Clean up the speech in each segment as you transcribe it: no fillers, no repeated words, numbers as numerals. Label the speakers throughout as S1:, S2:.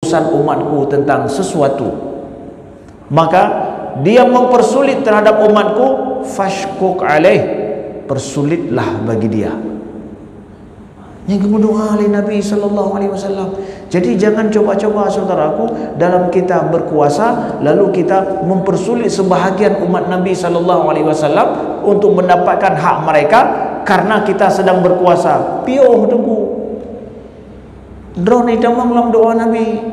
S1: umatku tentang sesuatu, maka dia mempersulit terhadap umatku, fashkuk alaih, persulitlah bagi dia. Yang kamu doa oleh Nabi SAW. Jadi jangan coba-coba saudaraku dalam kita berkuasa lalu kita mempersulit sebahagian umat Nabi SAW untuk mendapatkan hak mereka karena kita sedang berkuasa. Piuh tunggu. Drone damang dalam doa Nabi.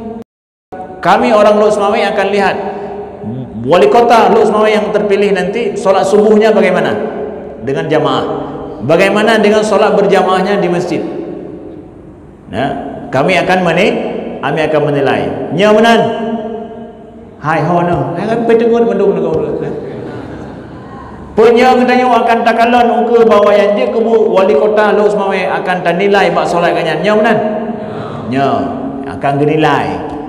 S1: Kami orang Lok Semawai akan lihat wali kota Lok Semawai yang terpilih nanti solat subuhnya bagaimana dengan jamaah, bagaimana dengan solat berjamaahnya di masjid. Nah, kami akan menilai. Nyamanan. Hai hono. Akan petengun mendung negara. Punya katanya akan takalon uke bawa yang dia ke wali kota Lok Semawai akan tanilai bak solat kanyan. Nyamanan. Nya akan dinilai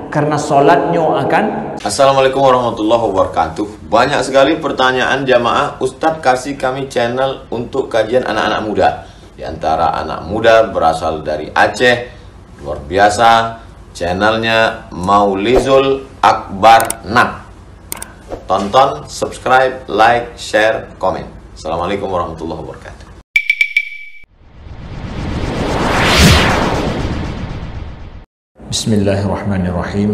S1: karena solatnya akan.
S2: Assalamualaikum warahmatullahi wabarakatuh. Banyak sekali pertanyaan jamaah, Ustadz kasih kami channel untuk kajian anak-anak muda. Di antara anak muda berasal dari Aceh, luar biasa, channelnya Maulizul Akbar Nak. Tonton, subscribe, like, share, komen. Assalamualaikum warahmatullahi wabarakatuh.
S1: Bismillahirrahmanirrahim.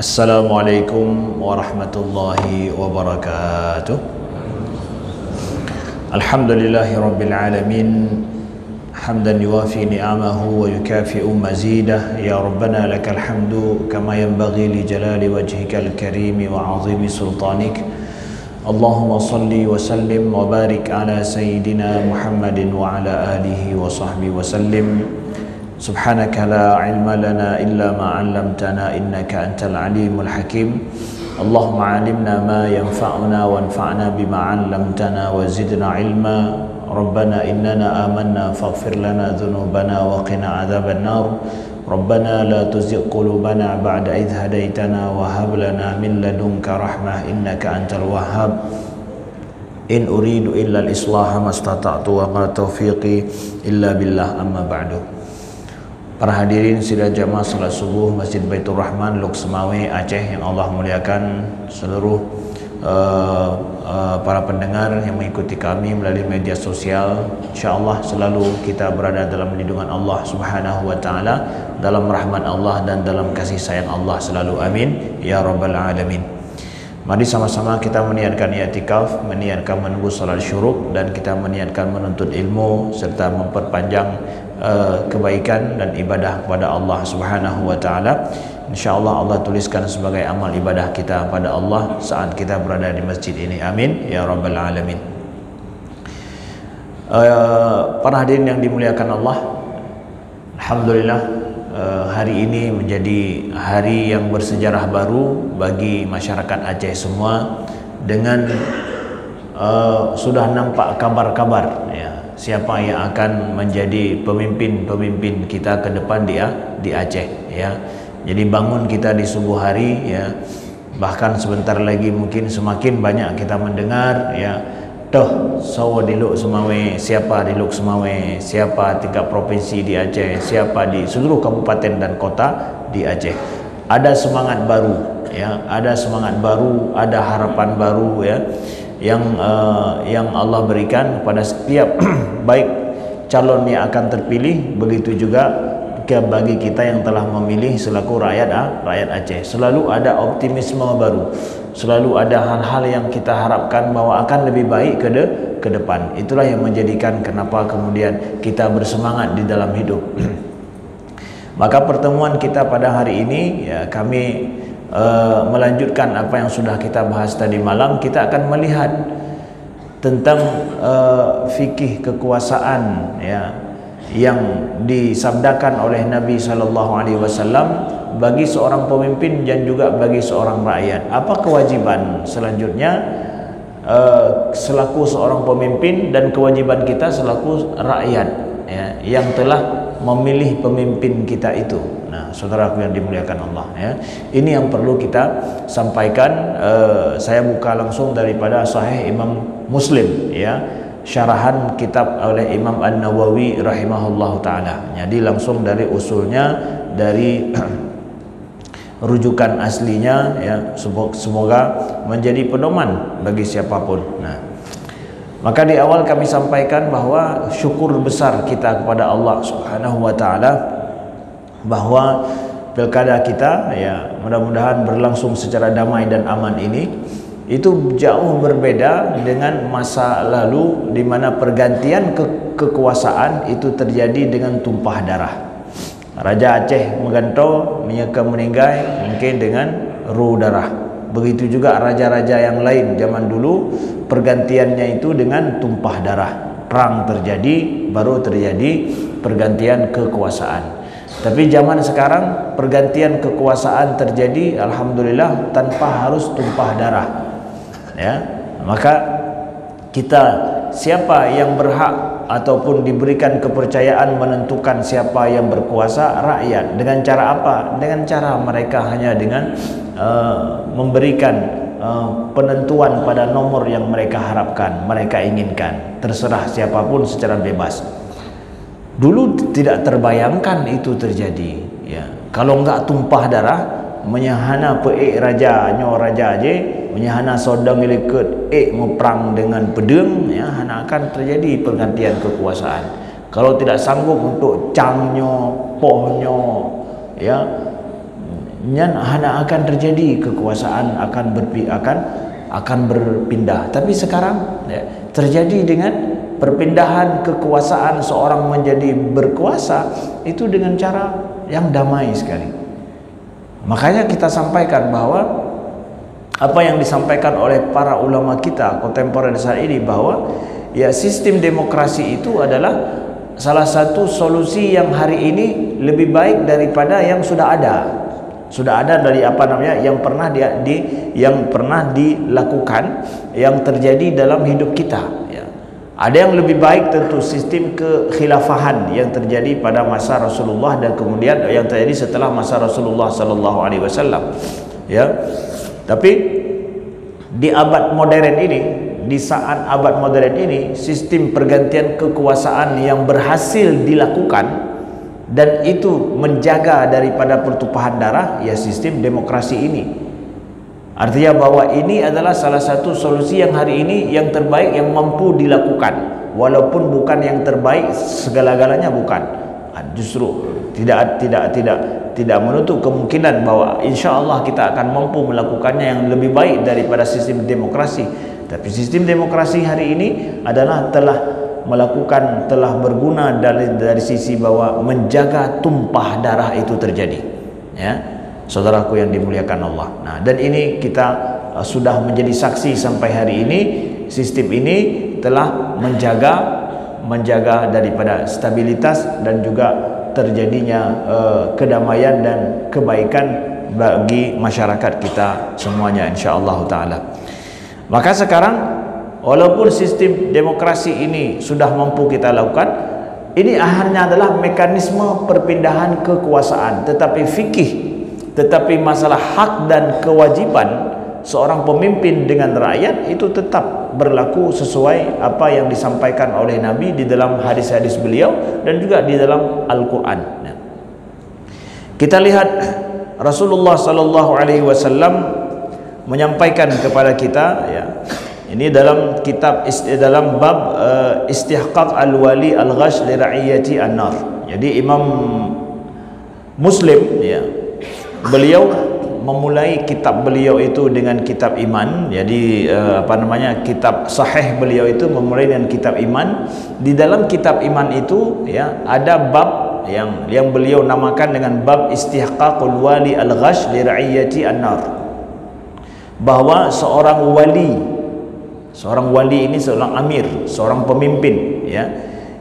S1: Assalamualaikum warahmatullahi wabarakatuh. Alhamdulillahi rabbil alamin. Hamdan yuwafi ni'amahu wa yukafi'u mazidah. Ya Rabbana lakal hamdu kama yanbaghi li jalali wajhikal karimi wa azimi sultanik. Allahumma salli wa sallim wa barik ala sayyidina Muhammadin wa ala alihi wa sahbihi wa sallim. Subhanaka la ilma lana illa ma 'allamtana innaka antal alimul hakim. Allahumma 'allimna ma yanfa'una wanfa'na bima 'allamtana wa zidna ilma. Rabbana innana amanna faghfir lana dhunubana wa qina 'adzaban nar. Rabbana la tuzigh qulubana ba'da idh hadaitana wa hab lana min ladunka rahmah innaka antal wahhab. In uridu illa al-islaha mastata'tu wa ma taufiqi illa billah, amma ba'du. Para hadirin sidang jamaah salat subuh Masjid Baitur Rahman Lok Semawai Aceh yang Allah muliakan, seluruh para pendengar yang mengikuti kami melalui media sosial, insyaallah selalu kita berada dalam lindungan Allah Subhanahu wa taala, dalam rahmat Allah dan dalam kasih sayang Allah selalu, amin ya rabbal alamin. Mari sama-sama kita meniatkan i'tikaf, meniatkan menunggu salat syuruk, dan kita meniatkan menuntut ilmu serta memperpanjang kebaikan dan ibadah kepada Allah Subhanahu wa taala. Insyaallah Allah tuliskan sebagai amal ibadah kita pada Allah saat kita berada di masjid ini, amin ya rabbal alamin. Para hadirin yang dimuliakan Allah, alhamdulillah hari ini menjadi hari yang bersejarah baru bagi masyarakat Aceh semua, dengan sudah nampak kabar-kabar ya, siapa yang akan menjadi pemimpin kita ke depan di Aceh ya. Jadi bangun kita di subuh hari ya, bahkan sebentar lagi mungkin semakin banyak kita mendengar ya, toh sawo di Lok Semawai, siapa di Lok Semawai, siapa tingkat provinsi di Aceh, siapa di seluruh kabupaten dan kota di Aceh. Ada semangat baru ya, ada semangat baru, ada harapan baru ya, yang Allah berikan kepada setiap baik calon yang akan terpilih, begitu juga bagi kita yang telah memilih selaku rakyat Aceh. Selalu ada optimisme baru, selalu ada hal-hal yang kita harapkan bahwa akan lebih baik ke depan. Itulah yang menjadikan kenapa kemudian kita bersemangat di dalam hidup. Maka pertemuan kita pada hari ini ya, kami melanjutkan apa yang sudah kita bahas tadi malam. Kita akan melihat tentang fikih kekuasaan ya, yang disabdakan oleh Nabi SAW bagi seorang pemimpin dan juga bagi seorang rakyat. Apa kewajiban selanjutnya selaku seorang pemimpin dan kewajiban kita selaku rakyat ya, yang telah memilih pemimpin kita itu. Nah, saudaraku yang dimuliakan Allah ya, ini yang perlu kita sampaikan. Saya buka langsung daripada Sahih Imam Muslim ya, syarahan kitab oleh Imam An-Nawawi rahimahullahu taala. Jadi langsung dari usulnya, dari rujukan aslinya, ya. Semoga menjadi pedoman bagi siapapun. Nah, maka di awal kami sampaikan bahwa syukur besar kita kepada Allah Subhanahu wa taala bahwa pilkada kita, ya, mudah-mudahan berlangsung secara damai dan aman ini itu jauh berbeda dengan masa lalu di mana pergantian kekuasaan itu terjadi dengan tumpah darah. Raja Aceh Megantau meninggal mungkin dengan ruh darah. Begitu juga raja-raja yang lain zaman dulu pergantiannya itu dengan tumpah darah. Perang terjadi, baru terjadi pergantian kekuasaan. Tapi zaman sekarang pergantian kekuasaan terjadi alhamdulillah tanpa harus tumpah darah. Ya, maka kita siapa yang berhak ataupun diberikan kepercayaan menentukan siapa yang berkuasa? Rakyat. Dengan cara apa? Dengan cara mereka hanya dengan memberikan penentuan pada nomor yang mereka harapkan, mereka inginkan, terserah siapapun secara bebas. Dulu tidak terbayangkan itu terjadi, ya. Kalau enggak tumpah darah, menyahana peik raja nyo raja aje, menyahana sodang ilekut meperang dengan pedang, ya, hana akan terjadi pergantian kekuasaan. Kalau tidak sanggup untuk cangnyo, pohnyo, ya, hana akan terjadi kekuasaan akan berpindah. Tapi sekarang, ya, terjadi dengan perpindahan kekuasaan seorang menjadi berkuasa itu dengan cara yang damai sekali. Makanya kita sampaikan bahwa apa yang disampaikan oleh para ulama kita kontemporer saat ini bahwa, ya, sistem demokrasi itu adalah salah satu solusi yang hari ini lebih baik daripada yang sudah ada. Sudah ada dari yang pernah dilakukan, yang terjadi dalam hidup kita, ya. Ada yang lebih baik tentu sistem kekhilafahan yang terjadi pada masa Rasulullah dan kemudian yang terjadi setelah masa Rasulullah sallallahu alaihi wasallam, ya. Tapi di abad modern ini, di saat abad modern ini, sistem pergantian kekuasaan yang berhasil dilakukan dan itu menjaga daripada pertumpahan darah, ya, sistem demokrasi ini. Artinya bahwa ini adalah salah satu solusi yang hari ini yang terbaik yang mampu dilakukan, walaupun bukan yang terbaik segala-galanya, bukan. Justru tidak menutup kemungkinan bahwa insya Allah kita akan mampu melakukannya yang lebih baik daripada sistem demokrasi. Tapi sistem demokrasi hari ini adalah telah berguna dari sisi bahwa menjaga tumpah darah itu terjadi, ya, saudaraku yang dimuliakan Allah. Nah, dan ini kita sudah menjadi saksi sampai hari ini. Sistem ini telah menjaga daripada stabilitas dan juga terjadinya kedamaian dan kebaikan bagi masyarakat kita semuanya insyaallah taala. Maka sekarang walaupun sistem demokrasi ini sudah mampu kita lakukan, ini akhirnya adalah mekanisme perpindahan kekuasaan, tetapi fikih, tetapi masalah hak dan kewajiban seorang pemimpin dengan rakyat itu tetap berlaku sesuai apa yang disampaikan oleh Nabi di dalam hadis-hadis beliau dan juga di dalam Al-Quran. Nah, kita lihat Rasulullah sallallahu alaihi wasallam menyampaikan kepada kita, ya, ini dalam kitab dalam bab istihqaq al-wali al-ghash li ra'iyati an-nar. Jadi Imam Muslim, ya, beliau memulai kitab beliau itu dengan kitab iman. Jadi kitab sahih beliau itu memulai dengan kitab iman. Di dalam kitab iman itu, ya, ada bab yang beliau namakan dengan bab istihqaqul wali al-ghash li ra'iyati an-nar. Bahwa seorang wali ini seorang amir, seorang pemimpin, ya,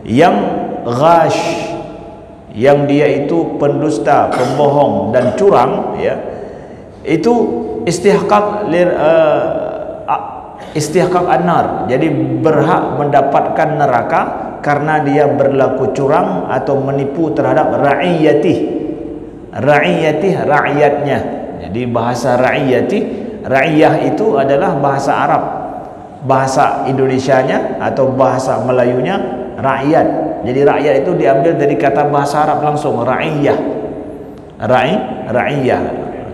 S1: yang ghash, yang dia itu pendusta, pembohong dan curang, ya, itu istihqaq an-nar. Jadi berhak mendapatkan neraka karena dia berlaku curang atau menipu terhadap rakyatnya. Jadi bahasa ra'iyah itu adalah bahasa Arab, bahasa Indonesianya atau bahasa Melayunya rakyat. Jadi rakyat itu diambil dari kata bahasa Arab langsung, ra'iyah.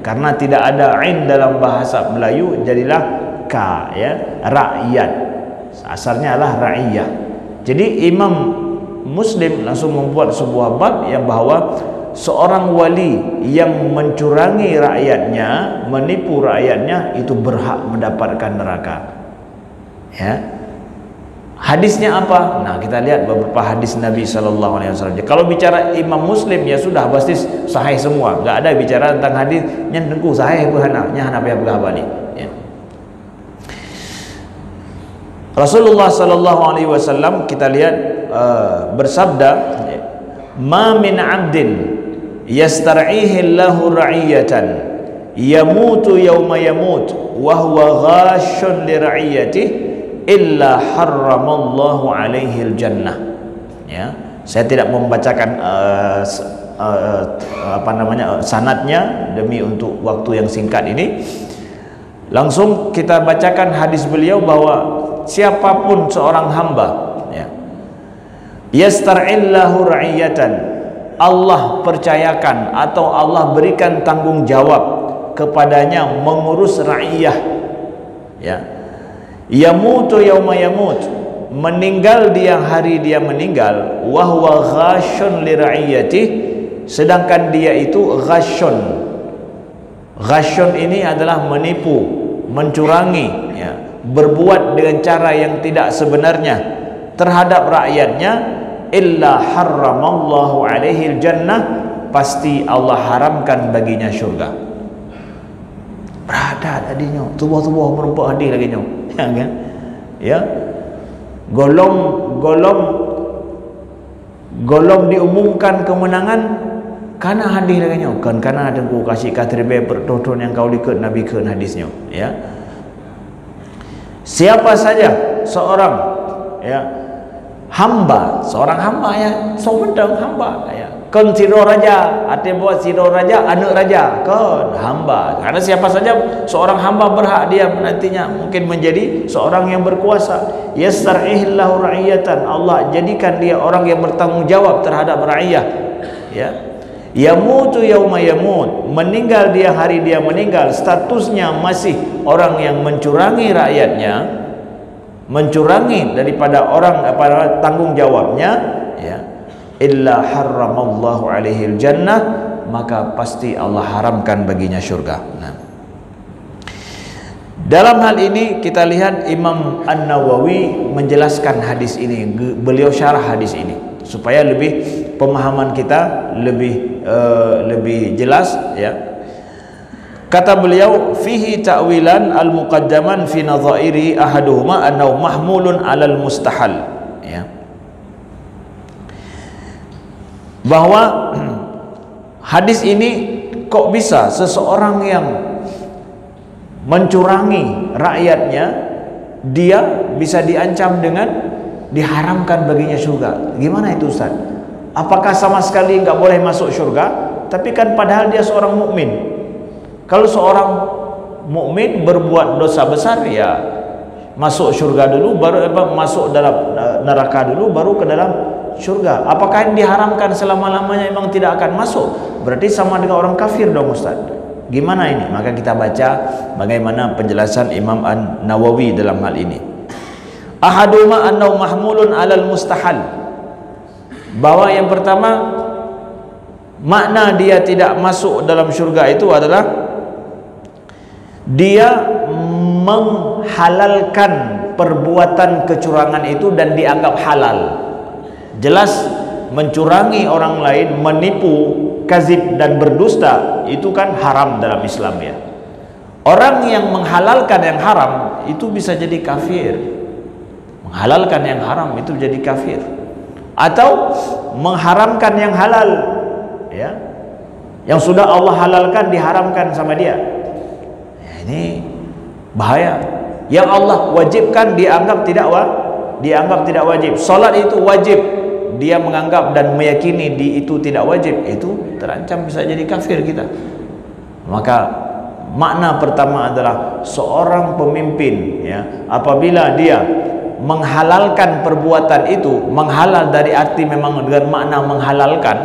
S1: karena tidak ada ain dalam bahasa Melayu, jadilah ka, ya, rakyat. Asalnya adalah ra'iyah. Jadi Imam Muslim langsung membuat sebuah bab yang bahwa seorang wali yang mencurangi rakyatnya, menipu rakyatnya, itu berhak mendapatkan neraka. Ya. Hadisnya apa? Nah, kita lihat beberapa hadis Nabi SAW. Kalau bicara Imam Muslim, ya sudah pasti sahih semua. Enggak ada bicara tentang hadis yang tengku sahih buhannya Hanafi Bali. Ya. Rasulullah SAW kita lihat bersabda, "Ma min 'abdin yastar'ihi Allahu ra'iyatan yamutu yawma yamut wa huwa ghashun li ra'iyatihi illa harramallahu alaihi al-jannah." Ya, saya tidak membacakan sanadnya demi untuk waktu yang singkat ini. Langsung kita bacakan hadis beliau bahwa siapapun seorang hamba, ya, yastar'illahu ra'iyatan, Allah percayakan atau Allah berikan tanggung jawab kepadanya mengurus ra'iyah, ya, yamutu yauma yamut, meninggal dia hari dia meninggal, wa huwa ghashun li ra'iyati, sedangkan dia itu ghashun. Ghashun ini adalah menipu, mencurangi, ya, berbuat dengan cara yang tidak sebenarnya terhadap rakyatnya, illa harramallahu alaihi jannah, pasti Allah haramkan baginya syurga. Berada tadinya tubuh-tubuh merupakan hadir lagi nyo, ya kan? Ya, golong diumumkan kemenangan karena hadir lagi nyo, kan karena ada ku kasih katribe pertonton yang kau likut Nabi ke hadisnya, ya. Siapa saja seorang, ya, hamba, seorang hamba, ya, seorang hamba, ya, kan siro raja, artinya buat siro raja, anak raja, kan hamba. Karena siapa saja seorang hamba berhak dia nantinya mungkin menjadi seorang yang berkuasa. Yastar'ihillahu ra'iyatan, Allah jadikan dia orang yang bertanggung jawab terhadap rakyat, ya. Yamutu yauma yamut, meninggal dia hari dia meninggal, statusnya masih orang yang mencurangi rakyatnya, mencurangi daripada orang pada tanggung jawabnya, ya, illa harramallahu alaihi jannah, maka pasti Allah haramkan baginya syurga. Nah, dalam hal ini kita lihat Imam An-Nawawi menjelaskan hadis ini, beliau syarah hadis ini supaya lebih pemahaman kita lebih jelas, ya. Kata beliau, fihi ta'wilan al-muqaddaman fi nadhairi ahaduhuma annahu mahmulun 'alal mustahal, ya. Bahwa hadis ini kok bisa seseorang yang mencurangi rakyatnya, dia bisa diancam dengan diharamkan baginya surga. Gimana itu, Ustaz? Apakah sama sekali nggak boleh masuk surga? Tapi kan padahal dia seorang mukmin. Kalau seorang mukmin berbuat dosa besar, ya masuk surga dulu, baru masuk dalam neraka dulu, baru ke dalam surga. Apakah yang diharamkan selama-lamanya memang tidak akan masuk? Berarti sama dengan orang kafir dong, Ustaz. Gimana ini? Maka kita baca bagaimana penjelasan Imam An-Nawawi dalam hal ini. Ahaduma annahu mahmulun 'alal mustahal, bahwa yang pertama makna dia tidak masuk dalam syurga itu adalah dia menghalalkan perbuatan kecurangan itu dan dianggap halal. Jelas mencurangi orang lain, menipu, kazib dan berdusta itu kan haram dalam Islam, ya. Orang yang menghalalkan yang haram itu bisa jadi kafir. Menghalalkan yang haram itu jadi kafir. Atau mengharamkan yang halal, ya, yang sudah Allah halalkan diharamkan sama dia, ya, ini bahaya. Yang Allah wajibkan dianggap tidak wajib. Salat itu wajib, dia menganggap dan meyakini itu tidak wajib, itu terancam bisa jadi kafir kita. Maka makna pertama adalah seorang pemimpin, ya, apabila dia menghalalkan perbuatan itu, menghalal dari arti memang dengan makna menghalalkan,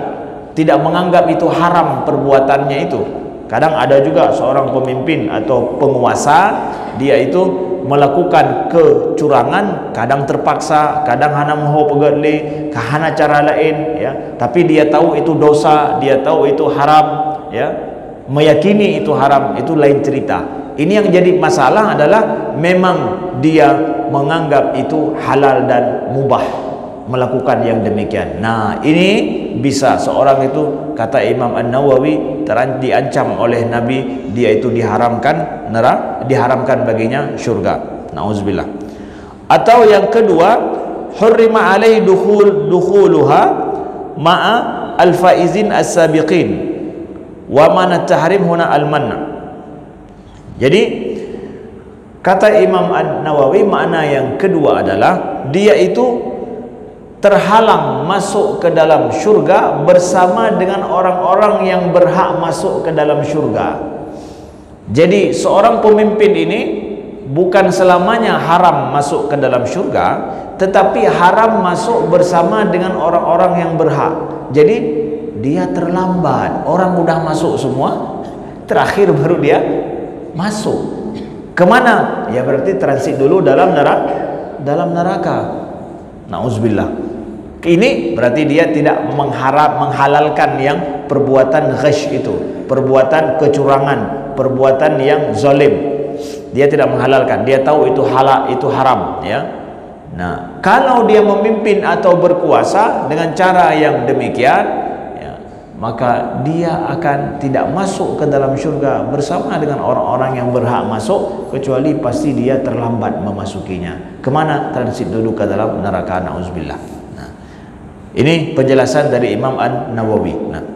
S1: tidak menganggap itu haram perbuatannya itu, Kadang ada juga seorang pemimpin atau penguasa, dia itu melakukan kecurangan, kadang terpaksa, kadang hana mahu pegadli, hana cara lain, ya. Tapi dia tahu itu dosa, dia tahu itu haram, ya. Meyakini itu haram, itu lain cerita. Ini yang jadi masalah adalah memang dia menganggap itu halal dan mubah melakukan yang demikian. Nah, ini bisa seorang itu, kata Imam An-Nawawi, diancam oleh Nabi, dia itu diharamkan neraka, diharamkan baginya syurga. Nauzubillah. Atau yang kedua, hurrima alaihi dukhuluha ma'a al-faizin as-sabiqin wa mana tahrim huna al-manna. Jadi kata Imam An-Nawawi, makna yang kedua adalah dia itu terhalang masuk ke dalam syurga bersama dengan orang-orang yang berhak masuk ke dalam syurga. Jadi seorang pemimpin ini bukan selamanya haram masuk ke dalam syurga, tetapi haram masuk bersama dengan orang-orang yang berhak. Jadi dia terlambat, orang udah masuk semua, terakhir baru dia masuk. Kemana? Ya berarti transit dulu dalam neraka. Nauzubillah. Ini berarti dia tidak menghalalkan yang perbuatan ghish itu, perbuatan kecurangan, perbuatan yang zalim. Dia tidak menghalalkan, dia tahu itu halal, itu haram, ya. Nah, kalau dia memimpin atau berkuasa dengan cara yang demikian, ya, maka dia akan tidak masuk ke dalam syurga bersama dengan orang-orang yang berhak masuk, kecuali pasti dia terlambat memasukinya. Kemana? Transit dulu ke dalam neraka. Nauzubillah. Ini penjelasan dari Imam An-Nawawi. Nah,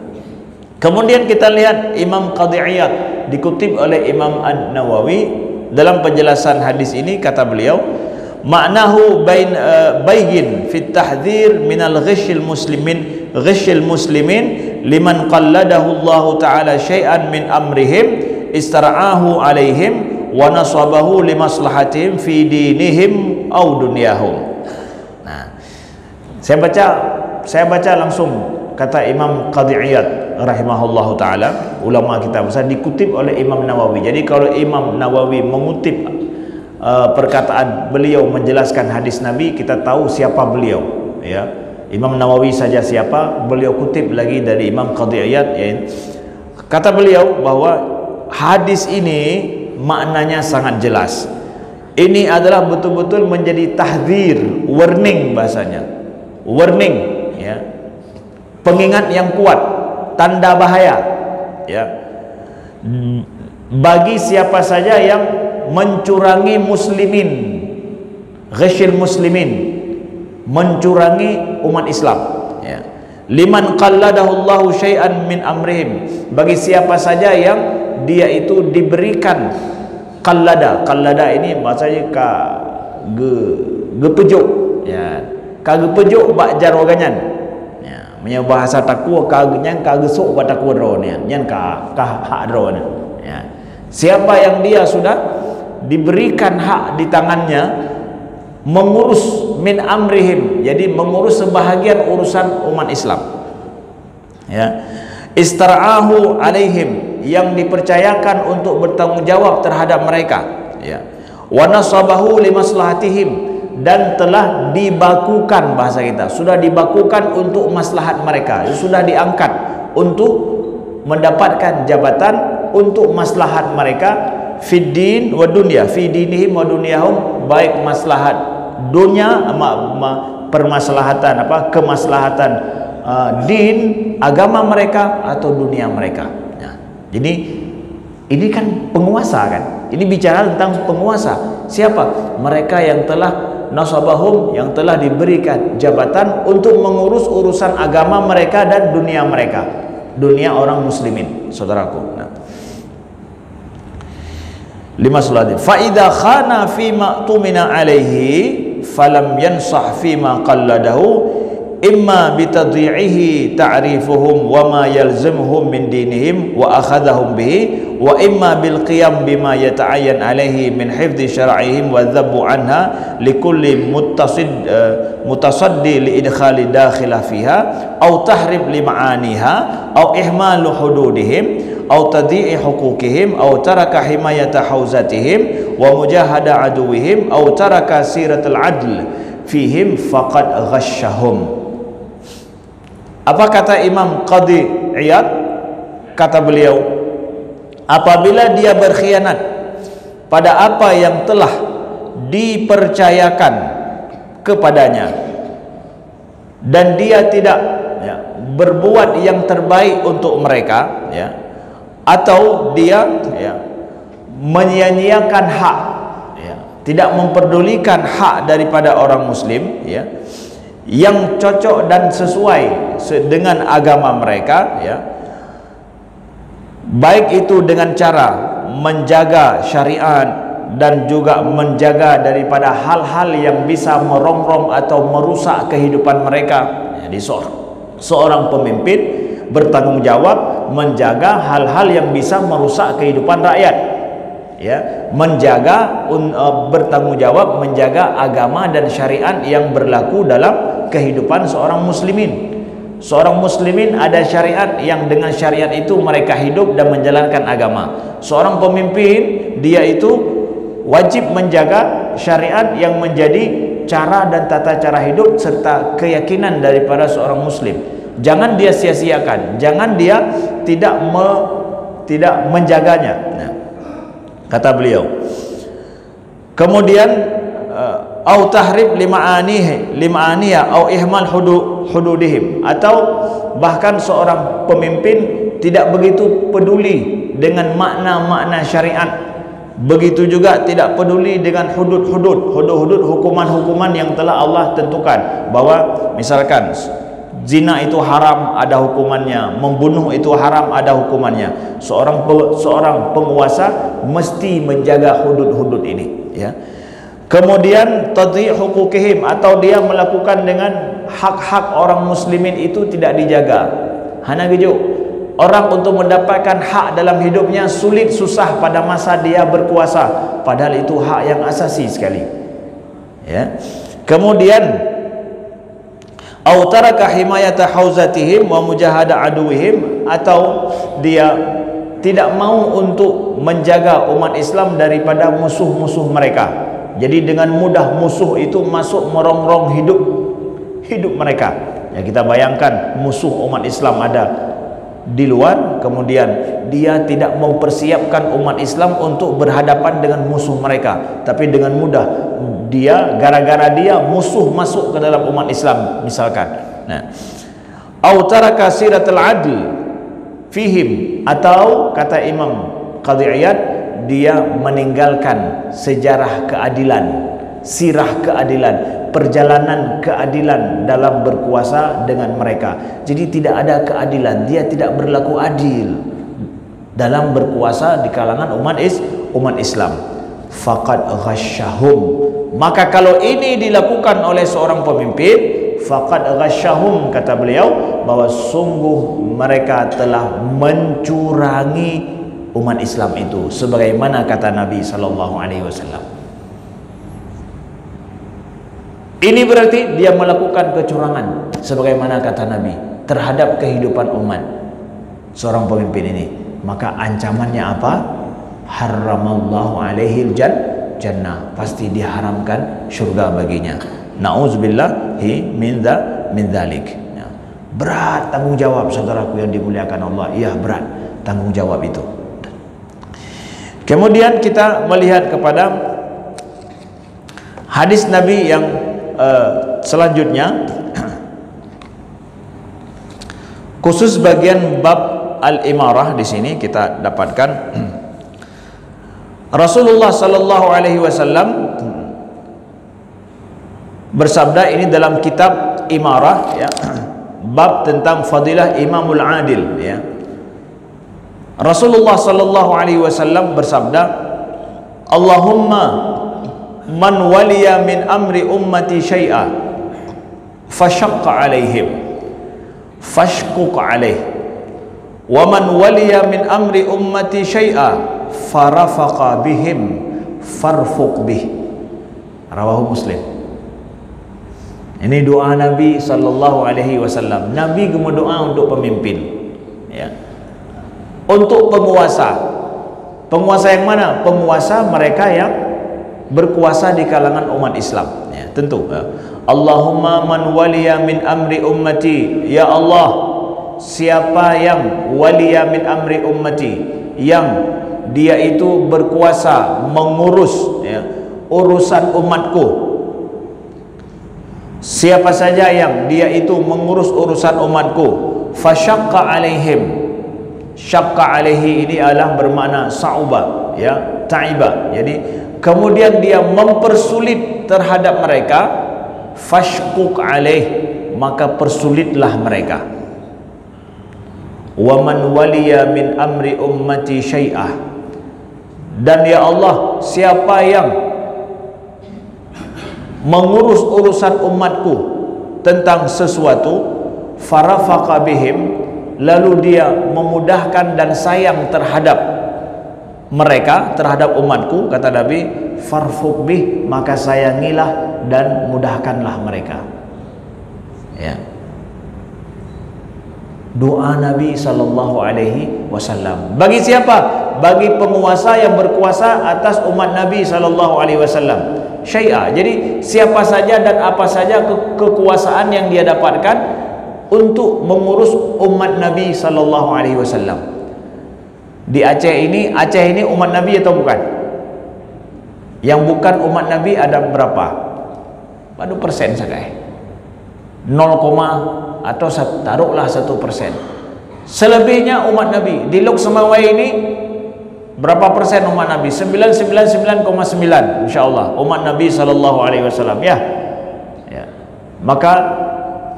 S1: kemudian kita lihat Imam Qadhi Iyad, dikutip oleh Imam An-Nawawi dalam penjelasan hadis ini, kata beliau, maknahu bayyin fi tahdhir min al-ghishil muslimin liman qalladahu Allah taala syai'an min amrihim istara'ahu alaihim wa nasabahu limaslahatihim fi dinihim aw dunyahum. Nah, saya baca langsung kata Imam Qadhi Iyad rahimahullahu taala, ulama kita besar, dikutip oleh Imam Nawawi. Jadi kalau Imam Nawawi mengutip perkataan beliau menjelaskan hadis Nabi, kita tahu siapa beliau, ya. Imam Nawawi saja siapa, beliau kutip lagi dari Imam Qadhi Iyad, ya. Kata beliau bahwa hadis ini maknanya sangat jelas. Ini adalah betul-betul menjadi tahdzir, warning bahasanya. Warning, ya, pengingat yang kuat, tanda bahaya, ya, bagi siapa saja yang mencurangi muslimin, ghashil muslimin, mencurangi umat Islam, ya. Liman qalladahu Allahu syai'an min amrihim, bagi siapa saja yang dia itu diberikan qallada. Qallada ini bahasanya gepejuk, ya. Kagak pejuk bak jarwaganyan, ya, punya bahasa takwa kagaknya kagak sok bak takwa drone nyan hak drone, ya. Siapa yang dia sudah diberikan hak di tangannya mengurus min amrihim, jadi mengurus sebahagian urusan umat Islam, ya, istara'ahu alaihim, yang dipercayakan untuk bertanggung jawab terhadap mereka, ya, wa nasabahu limaslahatihim, dan telah dibakukan, bahasa kita sudah dibakukan untuk maslahat mereka, sudah diangkat untuk mendapatkan jabatan untuk maslahat mereka, fid din wa dunya, fi dinihim wa dunyahum, baik maslahat dunia, permaslahatan kemaslahatan din agama mereka atau dunia mereka. Nah, jadi ini kan penguasa, kan, ini bicara tentang penguasa. Siapa? Mereka yang telah nasabahum, yang telah diberikan jabatan untuk mengurus urusan agama mereka dan dunia mereka, dunia orang muslimin, saudaraku. Nah, 5 sulat. Fa idza khana fi ma tumina alaihi falam yansah fi ma qalladahu imma bitadhi'ihi ta'rifuhum wa ma yalzimuhum min dinihim wa akhadhahum bihi, wa imma bil qiyam bima yata'ayyan alaihi min hifdhi syara'ihim wa dhabbu anha likulli mutasaddi li idkhali dakhila fiha aw tahrib li ma'aniha aw ihmalu hududihim au tadhi'i huquqihim au taraka himayata hauzatihim wa mujahada aduwihim au taraka siratul adl fihim faqad ghasyahum. Apa kata Imam Qadhi Iyad? Kata beliau, apabila dia berkhianat pada apa yang telah dipercayakan kepadanya dan dia tidak berbuat yang terbaik untuk mereka, atau dia menyia-nyiakan hak, tidak memperdulikan hak daripada orang muslim, yang cocok dan sesuai dengan agama mereka, baik itu dengan cara menjaga syariat dan juga menjaga daripada hal-hal yang bisa merongrong atau merusak kehidupan mereka. Jadi seorang pemimpin bertanggung jawab menjaga hal-hal yang bisa merusak kehidupan rakyat, bertanggung jawab menjaga agama dan syariat yang berlaku dalam kehidupan seorang muslimin. Seorang muslimin ada syariat yang dengan syariat itu mereka hidup dan menjalankan agama. Seorang pemimpin dia itu wajib menjaga syariat yang menjadi cara dan tata cara hidup serta keyakinan daripada seorang muslim. Jangan dia sia-siakan, jangan dia tidak menjaganya. Kata beliau. Kemudian au tahrib lima'aniya au ihmal hududihim, atau bahkan seorang pemimpin tidak begitu peduli dengan makna-makna syariat, begitu juga tidak peduli dengan hudud hukuman-hukuman yang telah Allah tentukan, bahwa misalkan zina itu haram ada hukumannya, membunuh itu haram ada hukumannya. Seorang penguasa mesti menjaga hudud-hudud ini, Kemudian tadhi' huquqihim, atau dia melakukan dengan hak-hak orang muslimin itu tidak dijaga. Hana gejo, orang untuk mendapatkan hak dalam hidupnya sulit susah pada masa dia berkuasa, padahal itu hak yang asasi sekali. Kemudian au taraka himayata hauzatihim wa mujahada aduwihim, atau dia tidak mau untuk menjaga umat Islam daripada musuh-musuh mereka. Jadi dengan mudah musuh itu masuk merongrong hidup mereka. Kita bayangkan musuh umat Islam ada di luar, kemudian dia tidak mempersiapkan umat Islam untuk berhadapan dengan musuh mereka, tapi dengan mudah dia, gara-gara dia musuh masuk ke dalam umat Islam misalkan. Au taraka siratul adl fihim, atau kata Imam Qadhi Iyad, dia meninggalkan sejarah keadilan, sirah keadilan, perjalanan keadilan dalam berkuasa dengan mereka. Jadi tidak ada keadilan, dia tidak berlaku adil dalam berkuasa di kalangan umat Islam. Faqad ghasyahum, maka kalau ini dilakukan oleh seorang pemimpin, faqad ghasyahum, kata beliau, bahwa sungguh mereka telah mencurangi umat Islam itu, sebagaimana kata Nabi sallallahu alaihi wasallam. Ini berarti dia melakukan kecurangan sebagaimana kata Nabi terhadap kehidupan umat seorang pemimpin ini. Maka ancamannya apa? Haramallahu alaihi jannah, pasti diharamkan surga baginya. Nauzubillahi min dzalik. Berat tanggung jawab, saudaraku yang dimuliakan Allah. Iya, berat tanggung jawab itu. Kemudian kita melihat kepada hadis Nabi yang selanjutnya, khusus bagian bab al-imarah. Di sini kita dapatkan Rasulullah sallallahu alaihi wasallam bersabda, ini dalam kitab Imarah, bab tentang fadilah Imamul Adil, Rasulullah sallallahu alaihi wasallam bersabda, Allahumma man waliya min amri ummati syai'a fashaqqa alaihim fashquq alaih, wa man waliya min amri ummati syai'a farafaqa bihim farfuq bih. Rawahu Muslim. Ini doa Nabi sallallahu alaihi wasallam. Nabi berdoa untuk pemimpin, untuk penguasa. Penguasa yang mana? Penguasa mereka yang berkuasa di kalangan umat Islam, ya, tentu, ya. Allahumma man waliya min amri ummati, ya Allah, siapa yang waliya min amri ummati, yang dia itu berkuasa mengurus, ya, urusan umatku. Siapa saja yang dia itu mengurus urusan umatku, fasyaqqa alaihim. Syaqqa alaihi ini adalah bermakna sa'uba, ya, ta'iba. Jadi kemudian dia mempersulit terhadap mereka, fashquq alaih, maka persulitlah mereka. Wa man waliya min amri ummati syai'ah, dan ya Allah, siapa yang mengurus urusan umatku tentang sesuatu, farafaqa bihim, lalu dia memudahkan dan sayang terhadap mereka, terhadap umatku, kata Nabi, farfuq bih, maka sayangilah dan mudahkanlah mereka, ya. Doa Nabi sallallahu alaihi wasallam bagi siapa? Bagi penguasa yang berkuasa atas umat Nabi sallallahu alaihi wasallam, syai'a. Jadi siapa saja dan apa saja kekuasaan yang dia dapatkan untuk mengurus umat Nabi sallallahu alaihi wasallam. Di Aceh ini umat Nabi atau bukan? Yang bukan umat Nabi ada berapa? Berapa persen sakai? 0, atau taruhlah 1%. Selebihnya umat Nabi. Di Lok Semawai ini berapa persen umat Nabi? 99,9 insyaallah umat Nabi sallallahu alaihi wasallam, ya. Ya. Maka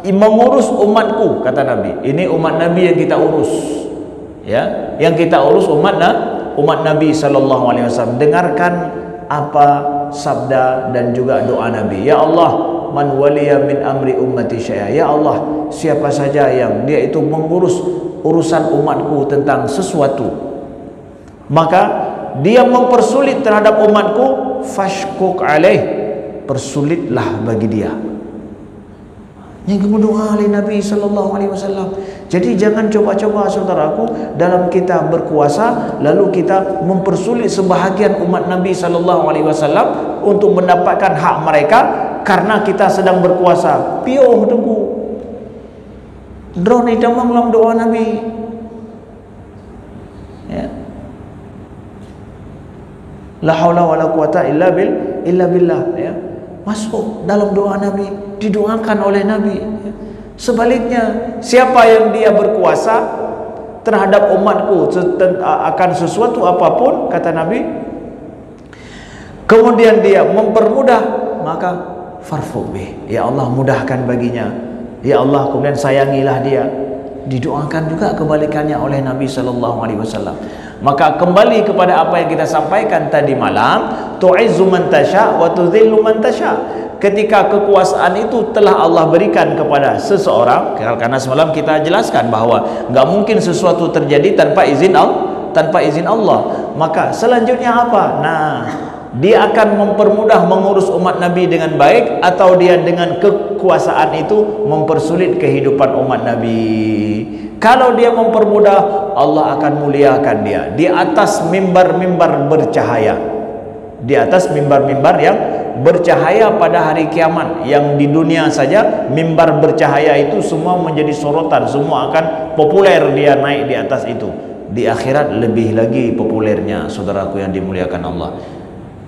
S1: mengurus umatku, kata Nabi, ini umat Nabi yang kita urus, ya, yang kita urus umat Nabi sallallahu alaihi wasallam. Dengarkan apa sabda dan juga doa Nabi, ya Allah, man waliya min amri ummati syai'a, ya Allah, siapa saja yang dia itu mengurus urusan umatku tentang sesuatu, maka dia mempersulit terhadap umatku, fashquq alaih, persulitlah bagi dia. Yang berdoa oleh Nabi sallallahu alaihi wasallam. Jadi jangan coba-coba saudaraku dalam kita berkuasa lalu kita mempersulit sebahagian umat Nabi sallallahu alaihi wasallam untuk mendapatkan hak mereka karena kita sedang berkuasa. Piuh tunggu. Drone damang dalam doa Nabi. Ya. La haula wala quwata illa billah, ya. Masuk dalam doa Nabi, didoakan oleh Nabi. Sebaliknya, siapa yang dia berkuasa terhadap umatku akan sesuatu apapun, kata Nabi, kemudian dia mempermudah, maka farfuq bih, ya Allah, mudahkan baginya, ya Allah, kemudian sayangilah dia. Didoakan juga kebalikannya oleh Nabi sallallahu alaihi wasallam. Maka kembali kepada apa yang kita sampaikan tadi malam, tu'izzu man tasya wa tudhillu man tasya. Ketika kekuasaan itu telah Allah berikan kepada seseorang, karena semalam kita jelaskan bahwa nggak mungkin sesuatu terjadi tanpa izin Allah. Maka selanjutnya apa? Nah, dia akan mempermudah mengurus umat Nabi dengan baik, atau dia dengan kekuasaan itu mempersulit kehidupan umat Nabi. Kalau dia mempermudah, Allah akan muliakan dia di atas mimbar-mimbar bercahaya, di atas mimbar-mimbar yang bercahaya pada hari kiamat. Yang di dunia saja mimbar bercahaya itu semua menjadi sorotan, semua akan populer dia naik di atas itu. Di akhirat lebih lagi populernya, saudaraku yang dimuliakan Allah.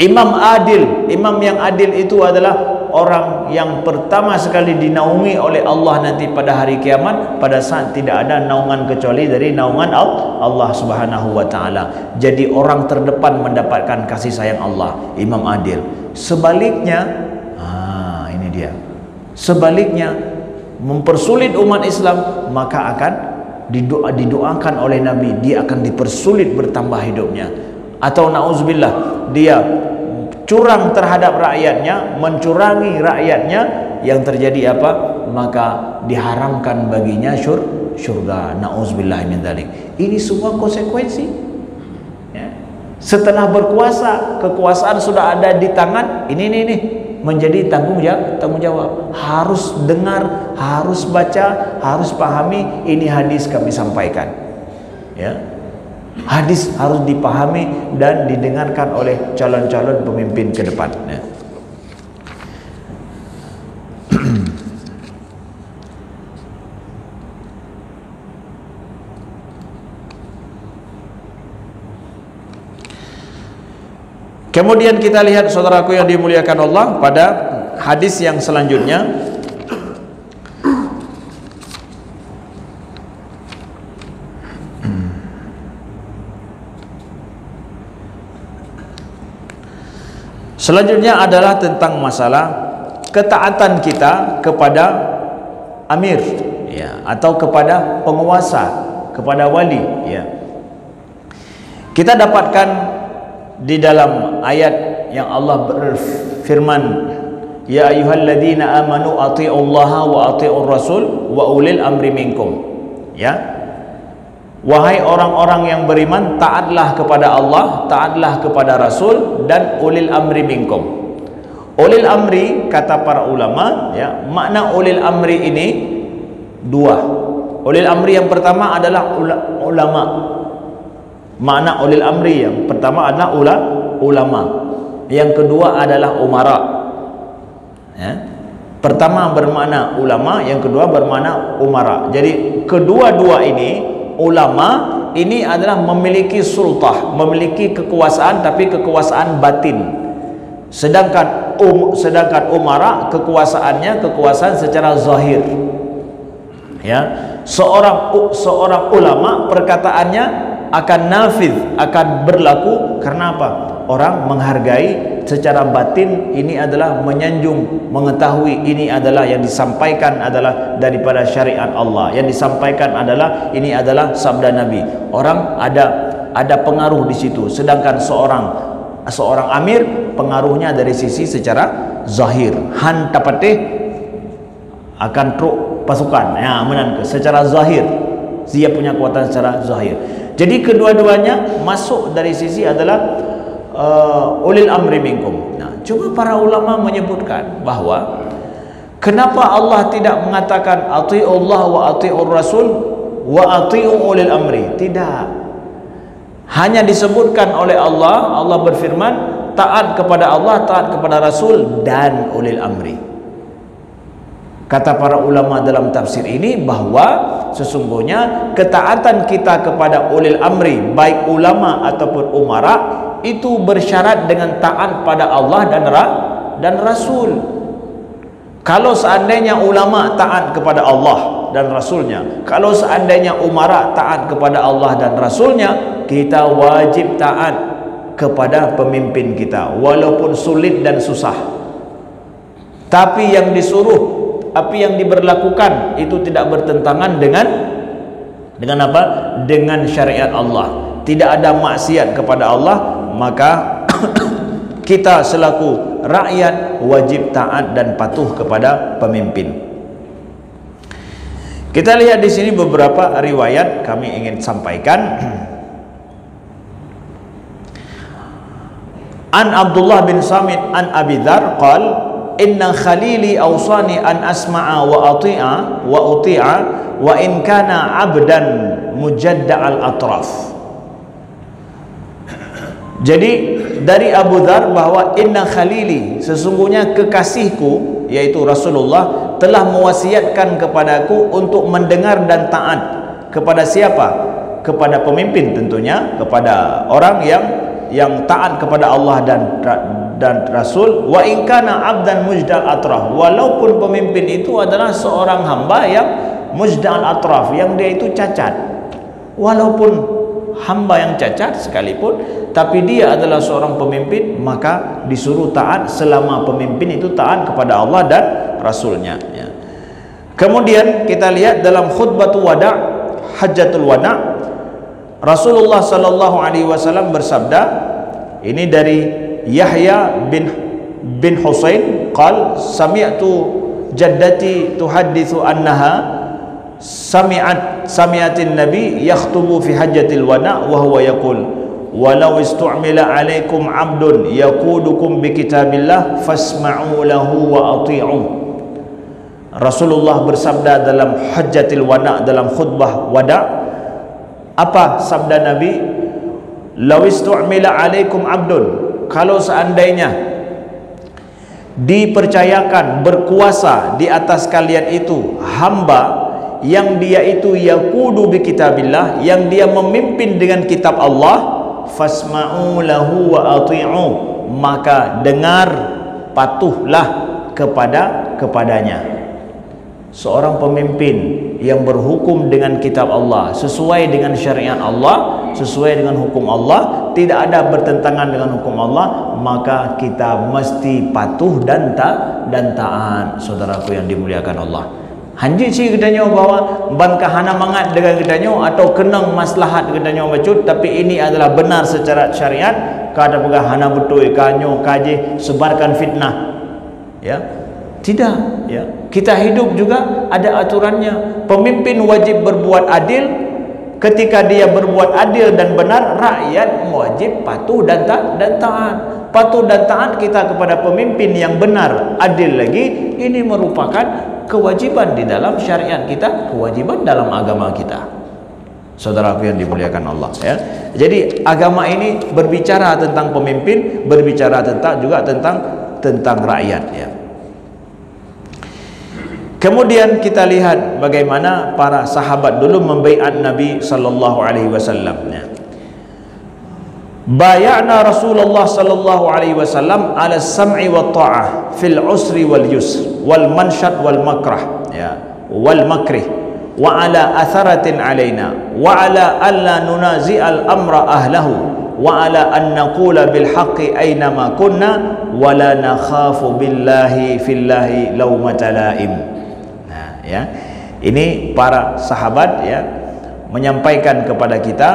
S1: Imam adil, imam yang adil itu adalah orang yang pertama sekali dinaungi oleh Allah nanti pada hari kiamat, pada saat tidak ada naungan kecuali dari naungan Allah Subhanahu wa taala. Jadi orang terdepan mendapatkan kasih sayang Allah, imam adil. Sebaliknya, ini dia. Sebaliknya, mempersulit umat Islam, maka akan didoakan oleh Nabi, dia akan dipersulit bertambah hidupnya. Atau na'udzubillah, dia curang terhadap rakyatnya, mencurangi rakyatnya, yang terjadi apa? Maka diharamkan baginya syurga. Na'udzubillah min dzalik. Ini semua konsekuensi, ya. Setelah berkuasa, kekuasaan sudah ada di tangan, ini menjadi tanggung jawab. Harus dengar, harus baca, harus pahami. Ini hadis kami sampaikan, ya. Hadis harus dipahami dan didengarkan oleh calon-calon pemimpin ke depan. Ya. Kemudian kita lihat saudaraku yang dimuliakan Allah pada hadis yang selanjutnya. Selanjutnya adalah tentang masalah ketaatan kita kepada amir, ya, atau kepada penguasa, kepada wali, ya. Kita dapatkan di dalam ayat yang Allah berfirman, ya ayyuhalladzina amanu athi'ullaha wa athi'ur rasul wa ulil amri minkum, ya, wahai orang-orang yang beriman, taatlah kepada Allah, taatlah kepada Rasul dan ulil amri minkum. Ulil amri, kata para ulama, ya, makna ulil amri ini dua. Ulil amri yang pertama adalah ulama. Makna ulil amri yang pertama adalah ulama. Yang kedua adalah umara. Ya. Pertama bermakna ulama, yang kedua bermakna umara. Jadi kedua-dua ini, ulama ini adalah memiliki sultah, memiliki kekuasaan, tapi kekuasaan batin. Sedangkan umara kekuasaannya kekuasaan secara zahir. Ya, seorang ulama perkataannya akan nafidh, akan berlaku karena apa? Orang menghargai secara batin, ini adalah menyanjung, mengetahui ini adalah yang disampaikan adalah daripada syariat Allah, yang disampaikan adalah ini adalah sabda Nabi. Orang ada pengaruh di situ. Sedangkan seorang amir pengaruhnya dari sisi secara zahir. Han tapateh akan truk pasukan, ya, menang secara zahir. Dia punya kekuatan secara zahir. Jadi kedua-duanya masuk dari sisi adalah ulil amri minkum. Nah, cuma para ulama menyebutkan bahwa kenapa Allah tidak mengatakan ati'ullah wa ati'ur rasul wa ati'u ulil amri? Tidak. Hanya disebutkan oleh Allah, Allah berfirman taat kepada Allah, taat kepada Rasul dan ulil amri. Kata para ulama dalam tafsir ini bahwa sesungguhnya ketaatan kita kepada ulil amri, baik ulama ataupun umara, itu bersyarat dengan taat pada Allah dan Rasul. Kalau seandainya ulama taat kepada Allah dan Rasulnya, kalau seandainya umara taat kepada Allah dan Rasulnya, kita wajib taat kepada pemimpin kita walaupun sulit dan susah. Tapi yang disuruh, tapi yang diberlakukan itu tidak bertentangan dengan apa? Dengan syariat Allah. Tidak ada maksiat kepada Allah, maka kita selaku rakyat wajib taat dan patuh kepada pemimpin. Kita lihat di sini beberapa riwayat kami ingin sampaikan. An Abdullah bin Samit an Abi Dzar qala inna khalili awsani an asma'a wa ati'a wa uti'a wa in kana 'abdan mujadda'al atraf. Jadi dari Abu Dzar bahwa inna khalili, sesungguhnya kekasihku yaitu Rasulullah telah mewasiatkan kepadaku untuk mendengar dan taat kepada siapa? Kepada pemimpin tentunya, kepada orang yang taat kepada Allah dan Rasul. Wa in kana 'abdan mujdal atraf, walaupun pemimpin itu adalah seorang hamba yang mujdal atraf, yang dia itu cacat. Walaupun hamba yang cacat sekalipun, tapi dia adalah seorang pemimpin, maka disuruh taat selama pemimpin itu taat kepada Allah dan Rasulnya, ya. Kemudian kita lihat dalam khutbatul wada', hajjatul wada', Rasulullah sallallahu alaihi wasallam bersabda, ini dari Yahya bin Husain qal sami'tu jaddati tuhadditsu annaha sami'atin nabi yakhtubu fi hajjatil wada' wa huwa yaqul walau istu'mila 'alaikum 'abdun yaqudukum bi kitabillah fasma'u lahu wa ati'u. Rasulullah bersabda dalam hajjatil wada', dalam khutbah wada', apa sabda Nabi? lawistu'mila alaikum abdun, kalau seandainya dipercayakan berkuasa di atas kalian itu hamba yang dia itu yaqudu bi kitabillah, yang dia memimpin dengan kitab Allah, fasma'u lahu wa ati'u, maka dengar, patuhlah kepadanya. Seorang pemimpin yang berhukum dengan kitab Allah, sesuai dengan syariat Allah, sesuai dengan hukum Allah, tidak ada bertentangan dengan hukum Allah, maka kita mesti patuh dan taat. Saudaraku yang dimuliakan Allah, hanji si katanya bahwa bankah hana mangat dengan katanya atau kenang maslahat katanya bacut, tapi ini adalah benar secara syariat, kada pegah hana betul kanyo kaji sebarkan fitnah, ya. Tidak, ya. Kita hidup juga ada aturannya. Pemimpin wajib berbuat adil. Ketika dia berbuat adil dan benar, rakyat wajib patuh dan taat. Patuh dan taat kita kepada pemimpin yang benar, adil lagi, ini merupakan kewajiban di dalam syariat kita, kewajiban dalam agama kita. Saudaraku yang dimuliakan Allah, ya. Jadi agama ini berbicara tentang pemimpin, berbicara juga tentang rakyat, ya. Kemudian kita lihat bagaimana para sahabat dulu membaiat Nabi sallallahu alaihi wasallam. Bay'ana Rasulullah sallallahu alaihi wasallam ala sam'i wa ta'ah fil usri wal yusr wal mansyat wal makrah, ya, wal makrih, wa ala atharatin alaina, wa ala alla nunazi'al amra ahlahu, wa ala an naqula bil haqqi aina ma kunna wa la nakhafu billahi fillahi laumata laim. Ya, ini para sahabat, ya, menyampaikan kepada kita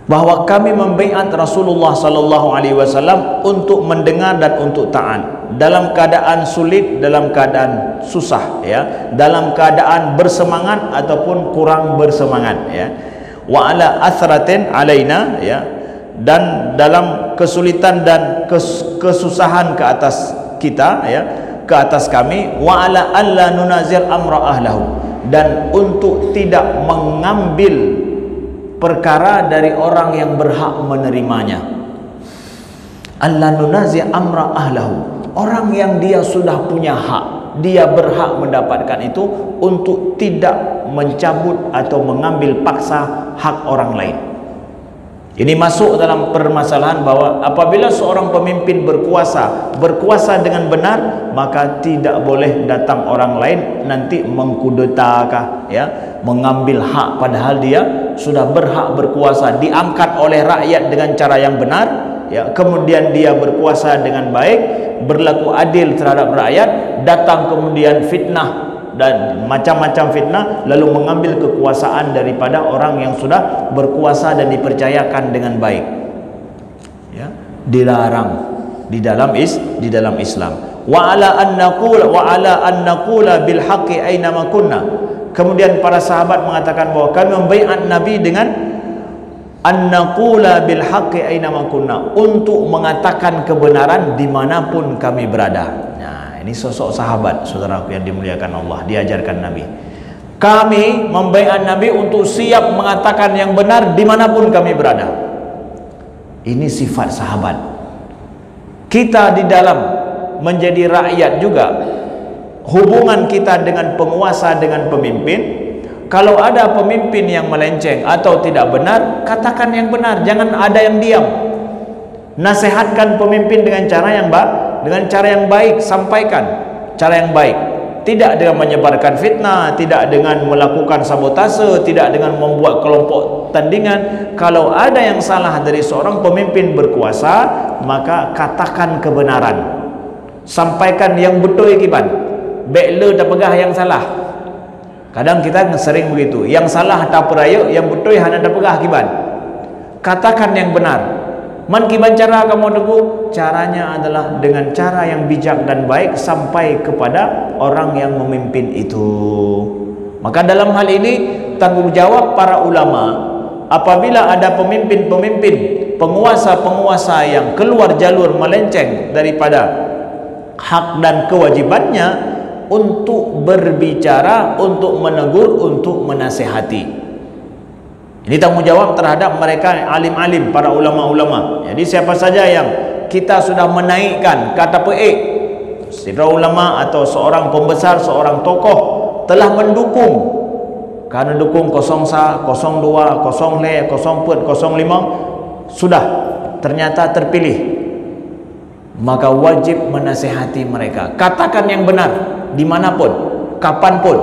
S1: bahwa kami membaiat Rasulullah sallallahu alaihi wasallam untuk mendengar dan untuk taat dalam keadaan sulit, dalam keadaan susah, ya, dalam keadaan bersemangat ataupun kurang bersemangat, ya. Wa ala athratin alaina, ya, dan dalam kesulitan dan kesusahan ke atas kita, ya, ke atas kami, wa ala alla nunazil amra ahlahu, dan untuk tidak mengambil perkara dari orang yang berhak menerimanya. Alla nunazil amra ahlahu, orang yang dia sudah punya hak, dia berhak mendapatkan itu, untuk tidak mencabut atau mengambil paksa hak orang lain. Ini masuk dalam permasalahan bahwa apabila seorang pemimpin berkuasa dengan benar, maka tidak boleh datang orang lain nanti mengkudeta, ya, mengambil hak padahal dia sudah berhak berkuasa, diangkat oleh rakyat dengan cara yang benar, ya, kemudian dia berkuasa dengan baik, berlaku adil terhadap rakyat, datang kemudian fitnah dan macam-macam fitnah, lalu mengambil kekuasaan daripada orang yang sudah berkuasa dan dipercayakan dengan baik, ya, dilarang di dalam Islam. Wa ala an naqula bil haqqi aina ma kunna. Kemudian para sahabat mengatakan bahwa kami membaiat Nabi dengan an naqula bil haqqi aina ma kunna, untuk mengatakan kebenaran dimanapun kami berada. Ini sosok sahabat, saudaraku yang dimuliakan Allah, diajarkan Nabi. Kami membaiat Nabi untuk siap mengatakan yang benar dimanapun kami berada. Ini sifat sahabat. Kita di dalam menjadi rakyat juga, hubungan kita dengan penguasa, dengan pemimpin, kalau ada pemimpin yang melenceng atau tidak benar, katakan yang benar, jangan ada yang diam. Nasihatkan pemimpin dengan cara yang baik, sampaikan cara yang baik, tidak dengan menyebarkan fitnah, tidak dengan melakukan sabotase, tidak dengan membuat kelompok tandingan. Kalau ada yang salah dari seorang pemimpin berkuasa, maka katakan kebenaran, sampaikan yang betul ikiban, bekle tak pegah yang salah. Kadang kita sering begitu, yang salah tak peraya, yang betul hanya tak pegah ikiban. Katakan yang benar. Man kiban cara kamu teguh, caranya adalah dengan cara yang bijak dan baik sampai kepada orang yang memimpin itu. Maka dalam hal ini tanggung jawab para ulama, apabila ada pemimpin-pemimpin, penguasa-penguasa yang keluar jalur, melenceng daripada hak dan kewajibannya, untuk berbicara, untuk menegur, untuk menasihati. Ini tanggungjawab terhadap mereka alim-alim, para ulama-ulama. Jadi siapa saja yang kita sudah menaikkan kata peik, seorang ulama atau seorang pembesar, seorang tokoh telah mendukung, karena dukung 01, 02, 04, 05 sudah ternyata terpilih, maka wajib menasihati mereka. Katakan yang benar dimanapun, kapanpun,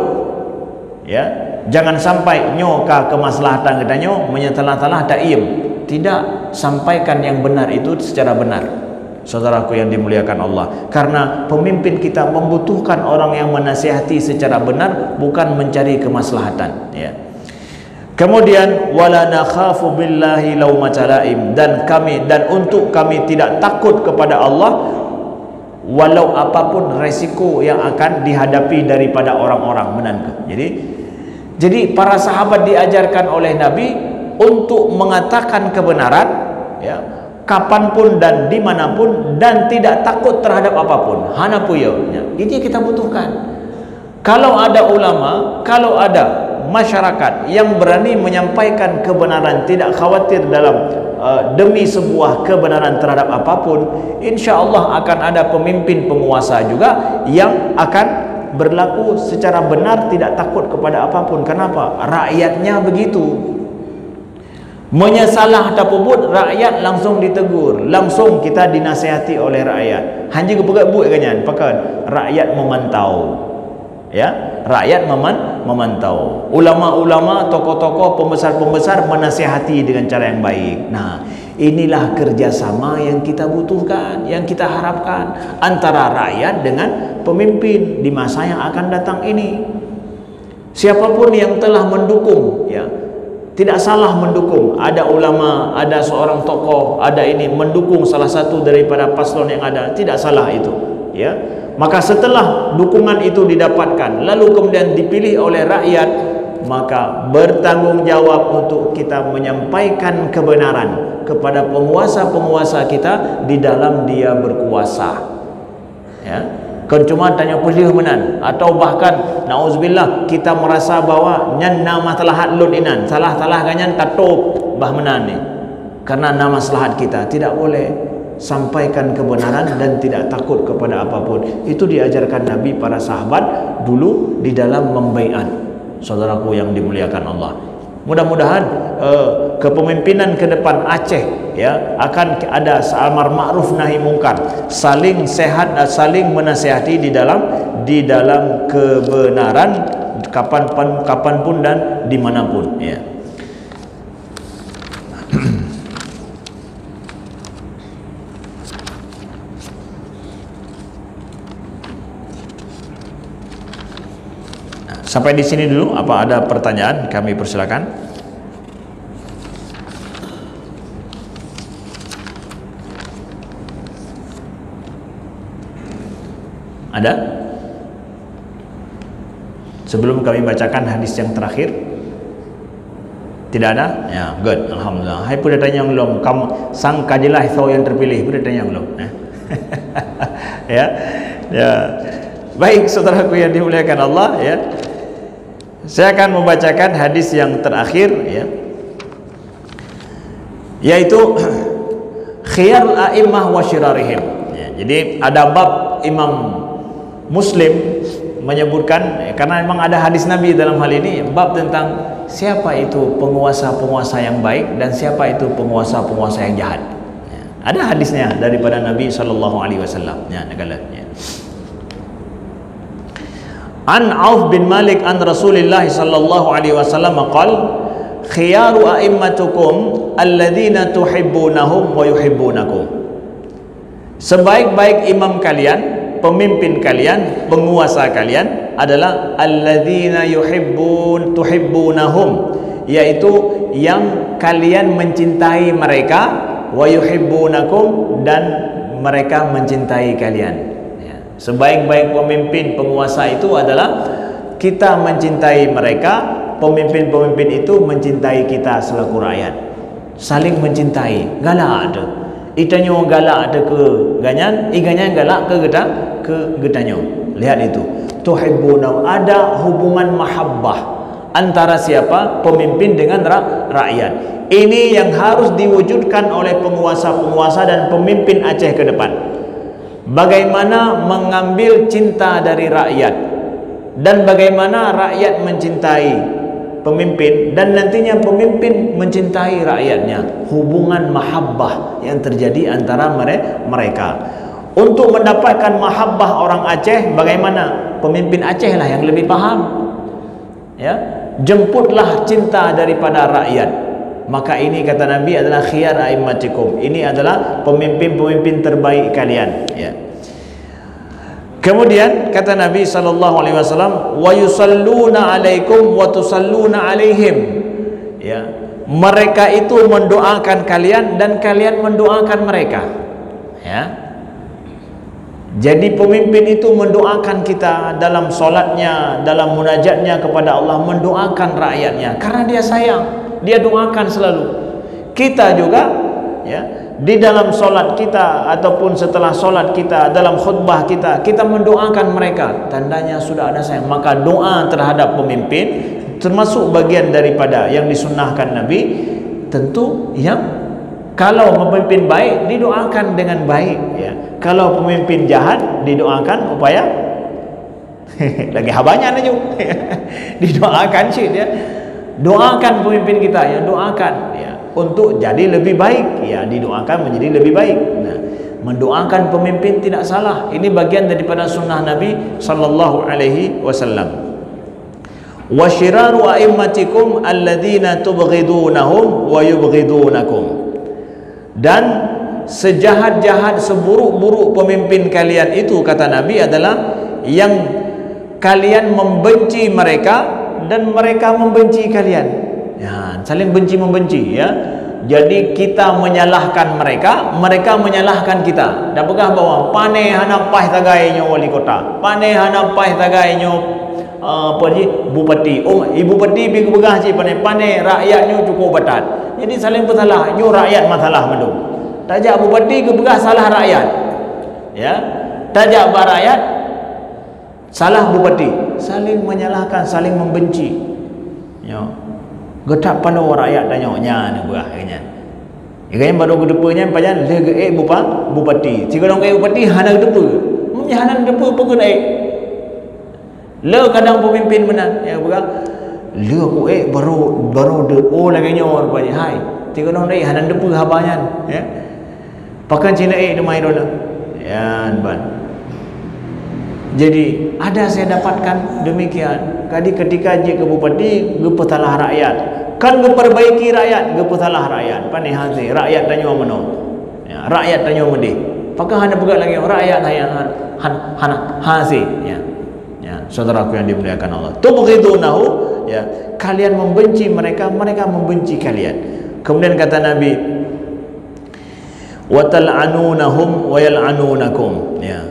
S1: ya. Jangan sampai nyoka kemaslahatan kita nyo menyetalah-talah tak iem. Tidak, sampaikan yang benar itu secara benar. Saudaraku yang dimuliakan Allah, karena pemimpin kita membutuhkan orang yang menasihati secara benar, bukan mencari kemaslahatan, ya. Kemudian wala nakhafu billahi laumata laim, dan untuk kami tidak takut kepada Allah walau apapun resiko yang akan dihadapi daripada orang-orang menantu. Jadi para sahabat diajarkan oleh Nabi untuk mengatakan kebenaran, ya, kapanpun dan dimanapun, dan tidak takut terhadap apapun. Hanapuyaunya. Ini kita butuhkan. Kalau ada ulama, kalau ada masyarakat yang berani menyampaikan kebenaran, tidak khawatir dalam demi sebuah kebenaran terhadap apapun, insya Allah akan ada pemimpin penguasa juga yang akan berlaku secara benar, tidak takut kepada apapun. Kenapa? Rakyatnya begitu. Menyesalah tapubut, rakyat langsung ditegur, langsung kita dinasihati oleh rakyat. Hanya kepegat buat kanyan, pakai rakyat memantau, ya, rakyat memantau. Ulama-ulama, tokoh-tokoh, pembesar-pembesar menasihati dengan cara yang baik. Nah, inilah kerjasama yang kita butuhkan, yang kita harapkan antara rakyat dengan pemimpin di masa yang akan datang ini. Siapapun yang telah mendukung, ya, tidak salah mendukung. Ada ulama, ada seorang tokoh, ada ini mendukung salah satu daripada paslon yang ada, tidak salah itu, ya. Maka setelah dukungan itu didapatkan, lalu kemudian dipilih oleh rakyat, maka bertanggung jawab untuk kita menyampaikan kebenaran kepada penguasa-penguasa kita di dalam dia berkuasa, ya. Kan cuma tanya pelih menan, atau bahkan nauzubillah kita merasa bahwa nyan nama maslahat lun inan, salah-salah ganyan katup bah menan ni karena nama maslahat kita. Tidak boleh, sampaikan kebenaran dan tidak takut kepada apapun. Itu diajarkan Nabi para sahabat dulu di dalam membaiat. Saudaraku yang dimuliakan Allah, mudah-mudahan kepemimpinan ke depan Aceh, ya, akan ada amar ma'ruf nahi mungkar, saling sehat dan saling menasihati di dalam kebenaran kapanpun dan dimanapun, ya. Sampai di sini dulu. Apa ada pertanyaan? Kami persilakan. Ada? Sebelum kami bacakan hadis yang terakhir. Tidak ada? Ya, good. Alhamdulillah. Hai pun tanya belum. Kamu sang kajilah tahu yang terpilih. Pun tanya belum. Ya. Ya. Baik, saudaraku yang dimuliakan Allah, ya. Saya akan membacakan hadis yang terakhir, ya, yaitu khiyarul a'immah wa syirarihim, ya. Jadi ada bab Imam Muslim menyebutkan, ya, karena memang ada hadis Nabi dalam hal ini, bab tentang siapa itu penguasa-penguasa yang baik dan siapa itu penguasa-penguasa yang jahat, ya. Ada hadisnya daripada Nabi SAW, ya, ya. An Auf bin Malik an Rasulillah sallallahu alaihi wasallam qala khiyaru a'immatukum alladzina tuhibbunahum wa yuhibbunakum. Sebaik-baik imam kalian, pemimpin kalian, penguasa kalian adalah alladzina tuhibbunahum, yaitu yang kalian mencintai mereka, wa yuhibbunakum, dan mereka mencintai kalian. Sebaik-baik pemimpin penguasa itu adalah kita mencintai mereka, pemimpin-pemimpin itu mencintai kita selaku rakyat, saling mencintai. Galak ada itanyo, galak ada ke ganyan, ganyan galak ke getanyo. Lihat itu, tuhibbuna, ada hubungan mahabbah antara siapa? Pemimpin dengan rakyat. Ini yang harus diwujudkan oleh penguasa-penguasa dan pemimpin Aceh ke depan. Bagaimana mengambil cinta dari rakyat dan bagaimana rakyat mencintai pemimpin dan nantinya pemimpin mencintai rakyatnya. Hubungan mahabbah yang terjadi antara mereka. Untuk mendapatkan mahabbah orang Aceh, bagaimana? Pemimpin Aceh lah yang lebih paham. Ya, jemputlah cinta daripada rakyat. Maka ini kata Nabi adalah khiyar a'immatikum. Ini adalah pemimpin-pemimpin terbaik kalian. Ya. Kemudian kata Nabi SAW, wa yusalluna alaikum wa tusalluna alaihim. Ya, mereka itu mendoakan kalian dan kalian mendoakan mereka. Ya. Jadi pemimpin itu mendoakan kita dalam solatnya, dalam munajatnya kepada Allah, mendoakan rakyatnya karena dia sayang, dia doakan selalu. Kita juga ya, di dalam solat kita ataupun setelah solat kita, dalam khutbah kita, kita mendoakan mereka, tandanya sudah ada sayang. Maka doa terhadap pemimpin termasuk bagian daripada yang disunnahkan Nabi. Tentu yang kalau pemimpin baik didoakan dengan baik, ya. Kalau pemimpin jahat didoakan upaya lagi habanya aja didoakan sih dia. Doakan pemimpin kita, ya, doakan ya untuk jadi lebih baik, ya, didoakan menjadi lebih baik. Nah, mendoakan pemimpin tidak salah. Ini bagian daripada sunnah Nabi sallallahu alaihi wasallam. Wa syiraru a'immatikum alladzina tubghidunahum wa yubghidunakum. Dan sejahat-jahat, seburuk-buruk pemimpin kalian itu, kata Nabi, adalah yang kalian membenci mereka dan mereka membenci kalian. Ya, saling benci-membenci, ya. Jadi kita menyalahkan mereka, mereka menyalahkan kita. Dan pegah bawah, pane hana pah tagainyo wali kota, pane hana pah tagainyo bupati. Ibu pati bi begah ci pane rakyatnya cukup batat. Jadi saling bersalah, nyu rakyat masalah madu. Tajak bupati ke begah salah rakyat. Ya. Tajak rakyat salah bupati. Saling menyalahkan, saling membenci. Ya. Getak panu rakyat danyonya ni begah kanya. Ikanya baru gedepenya pajan le bupati. Jika dong bupati hana gedepe. Hana gedepe pun le kadang pemimpin benar, ya begah. Le ku baru de lagi nyor rupanya. Hai, tiga dong dai hanan depu habanyan, ya. Pakan Cina de mai dona. Ya, ban. Jadi ada saya dapatkan demikian. Kadi ketika je ke bupati, ge petalah rakyat. Kan ge perbaiki rakyat, ge petalah rakyat. Pane hazi, rakyat tanyo mano. Ya, rakyat tanyo mede. Pakan hana pegat lagi rakyat hana hazi, ya. Ya, saudaraku yang dimuliakan Allah. Tubghidunahu, ya, kalian membenci mereka, mereka membenci kalian. Kemudian kata Nabi, wa tal'anunahum wa yal'anunakum, ya.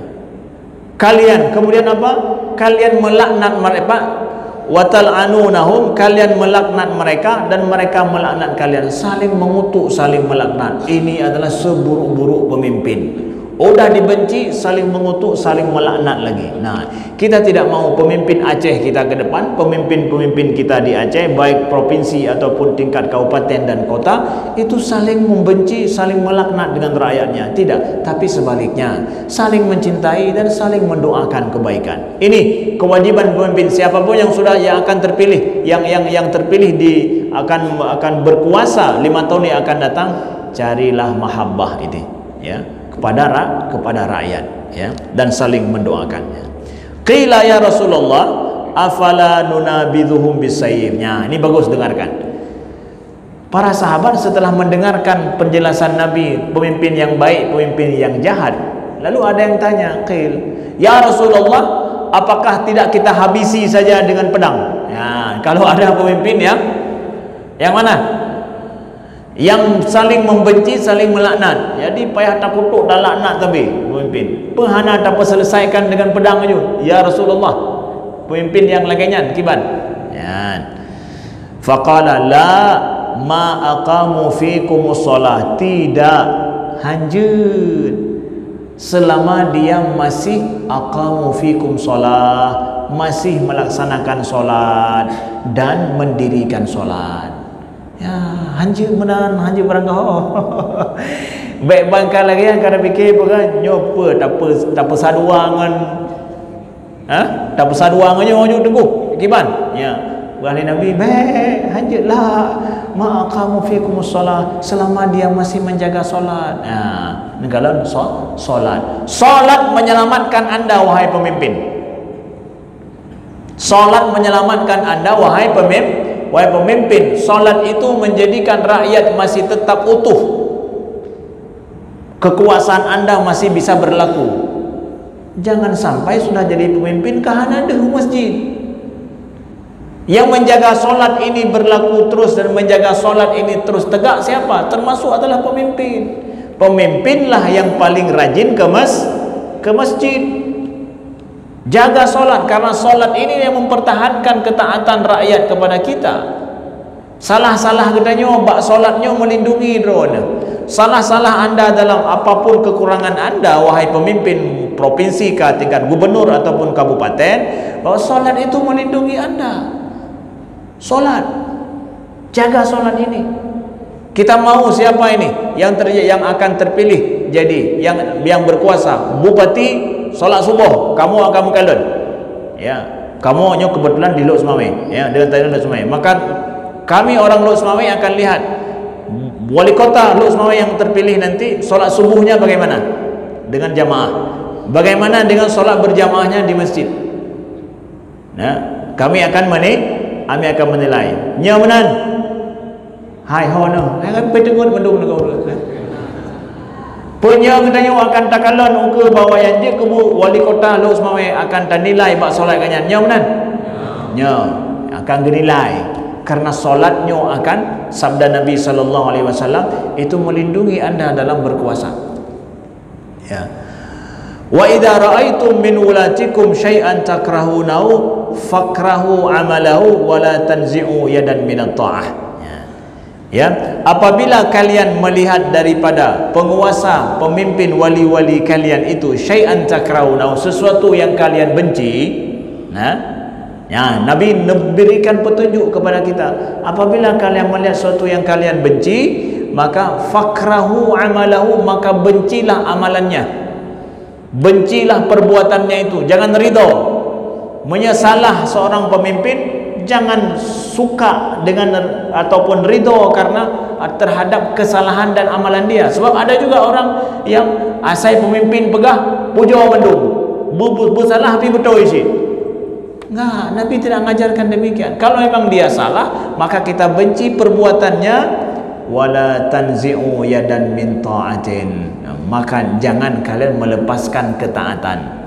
S1: Kalian kemudian apa? Kalian melaknat mereka, wa tal'anunahum, kalian melaknat mereka dan mereka melaknat kalian, saling mengutuk, saling melaknat. Ini adalah seburuk-buruk pemimpin. Udah dibenci, saling mengutuk, saling melaknat lagi. Nah, kita tidak mau pemimpin Aceh kita ke depan, pemimpin-pemimpin kita di Aceh, baik provinsi ataupun tingkat kabupaten dan kota, itu saling membenci, saling melaknat dengan rakyatnya. Tidak, tapi sebaliknya, saling mencintai dan saling mendoakan kebaikan. Ini kewajiban pemimpin siapapun yang akan terpilih, yang terpilih akan berkuasa 5 tahun yang akan datang, carilah mahabbah ini, ya, kepada rakyat, ya, dan saling mendoakannya. Qila ya Rasulullah afala nunabidhuhum bisayfnya. Ini bagus, dengarkan. Para sahabat setelah mendengarkan penjelasan Nabi, pemimpin yang baik, pemimpin yang jahat, lalu ada yang tanya, qil ya Rasulullah, apakah tidak kita habisi saja dengan pedang? Ya, kalau ada pemimpin yang mana? Yang saling membenci, saling melaknat. Jadi payah tak kutuk dan laknat tapi pemimpin. Penghana tak selesaikan dengan pedang aja. Ya Rasulullah. Pemimpin yang laginya kiban. Ya. Faqala la ma aqamu fikumus shalah. Tidak, hanjut selama dia masih aqamu fikum shalah, masih melaksanakan solat dan mendirikan solat. Ya, hanji menan, hanji berangkau. Baik bangkal lagi yang kada fikir apa nyopa tak pesaduangan. Tak pesaduangannya ojo teguh. Kiban? Ya. Wahai Nabi, baik hanjilah ma'aqamu fikumus solat selama dia masih menjaga solat. Nah, kalau solat. Solat menyelamatkan Anda wahai pemimpin. Solat menyelamatkan Anda wahai pemimpin. Solat itu menjadikan rakyat masih tetap utuh. Kekuasaan Anda masih bisa berlaku. Jangan sampai sudah jadi pemimpin kahana deh masjid. Yang menjaga solat ini berlaku terus dan menjaga solat ini terus tegak siapa? Termasuk adalah pemimpin. Pemimpinlah yang paling rajin ke masjid. Jaga solat, karena solat ini yang mempertahankan ketaatan rakyat kepada kita. Salah-salah kita nyoba solatnya melindungi drone. Salah-salah Anda dalam apapun kekurangan Anda wahai pemimpin provinsi ke tingkat gubernur ataupun kabupaten, bahwa solat itu melindungi Anda. Solat, jaga solat ini. Kita mau siapa ini yang akan terpilih jadi yang berkuasa, bupati solat subuh, kamu akan kalon. Ya, kamu hanya kebetulan di Lok Semawe, ya, dengan tanya Lok Semawe. Maka kami orang Lok Semawe akan lihat wali kota Lok Semawe yang terpilih nanti solat subuhnya bagaimana dengan jamaah, bagaimana dengan solat berjamaahnya di masjid. Nah, kami akan menilai. Nyamanan. Hai hono, akan petengun mendung negara. Punya katanya akan takalon uke bawa yang je kebu wali kota Lok Semawe akan tanilai bak solat kanyan. Nyamanan. Nya akan genilai karena solatnya akan sabda Nabi sallallahu alaihi wasallam itu melindungi Anda dalam berkuasa. Ya. Wa idza ra'aitum min ulatikum syai'an takrahunahu fakrahu amalahu wa la tanzi'u yadan minat ta'ah. Ya, apabila kalian melihat daripada penguasa, pemimpin, wali-wali kalian itu syai'an takrahunahu, sesuatu yang kalian benci, ya, Nabi memberikan petunjuk kepada kita. Apabila kalian melihat sesuatu yang kalian benci, maka fakrahu amalahu, maka bencilah amalannya. Bencilah perbuatannya itu, jangan ridho. Menyesalah seorang pemimpin, jangan suka dengan ataupun ridho karena terhadap kesalahan dan amalan dia. Sebab ada juga orang yang asai pemimpin pegah puja mendung, bersalah tapi betul isi. Enggak, Nabi tidak mengajarkan demikian. Kalau memang dia salah, maka kita benci perbuatannya. Wala tanzi'u yadan min ta'atin, maka jangan kalian melepaskan ketaatan.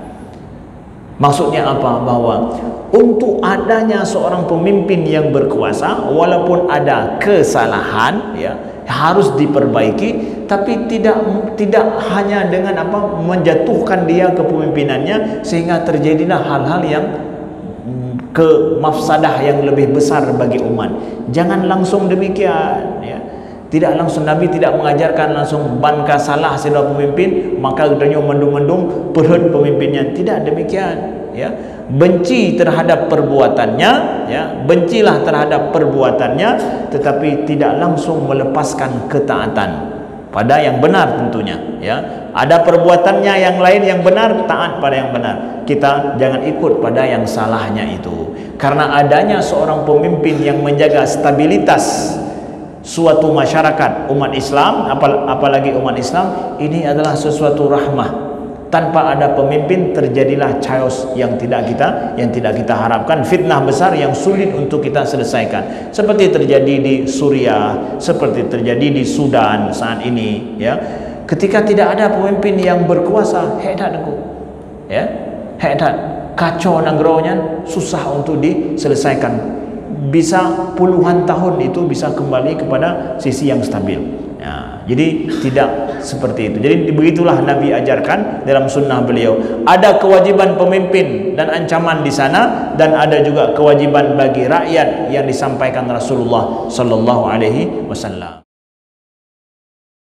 S1: Maksudnya apa? Bahwa untuk adanya seorang pemimpin yang berkuasa, walaupun ada kesalahan, ya, harus diperbaiki, tapi tidak hanya dengan apa menjatuhkan dia kepemimpinannya sehingga terjadilah hal-hal yang mafsadah yang lebih besar bagi umat. Jangan langsung demikian, ya. Tidak langsung, Nabi tidak mengajarkan langsung banka salah seorang pemimpin maka katanya mendung-mendung perhut pemimpinnya. Tidak demikian, ya. Benci terhadap perbuatannya, ya, bencilah terhadap perbuatannya, tetapi tidak langsung melepaskan ketaatan pada yang benar tentunya, ya. Ada perbuatannya yang lain yang benar, taat pada yang benar. Kita jangan ikut pada yang salahnya itu. Karena adanya seorang pemimpin yang menjaga stabilitas suatu masyarakat umat Islam, apalagi umat Islam, ini adalah sesuatu rahmah. Tanpa ada pemimpin terjadilah chaos yang tidak kita harapkan, fitnah besar yang sulit untuk kita selesaikan. Seperti terjadi di Suriah, seperti terjadi di Sudan saat ini, ya. Ketika tidak ada pemimpin yang berkuasa, ya, kacau negaranya, susah untuk diselesaikan. Bisa puluhan tahun itu bisa kembali kepada sisi yang stabil, ya. Jadi tidak seperti itu. Jadi begitulah Nabi ajarkan dalam sunnah beliau. Ada kewajiban pemimpin dan ancaman di sana, dan ada juga kewajiban bagi rakyat yang disampaikan Rasulullah sallallahu alaihi wasallam.